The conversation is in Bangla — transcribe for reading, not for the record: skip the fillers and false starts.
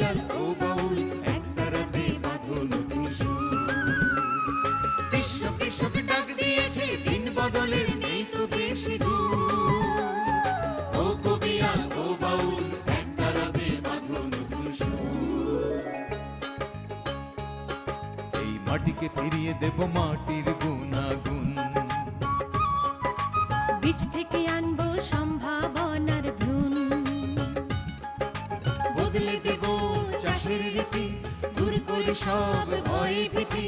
কবিয়াল ও বাউল একটা রাতে বাঁধো নতুন সুর। বিশ্ব কৃষক ডাক দিয়েছে দিন বদলের নেই তো বেশি দূর। ও কবিয়াল ও বাউল একটা রাতে বাঁধো নতুন সুর। এই মাটিকে ফিরিয়ে দেব মাটির গুণাগুণ, বীজ থেকে আনবো সম্ভাবনার ভ্রূণ, বদলে দেব চাষের রীতি, দূর করে সব ভয় ভীতি।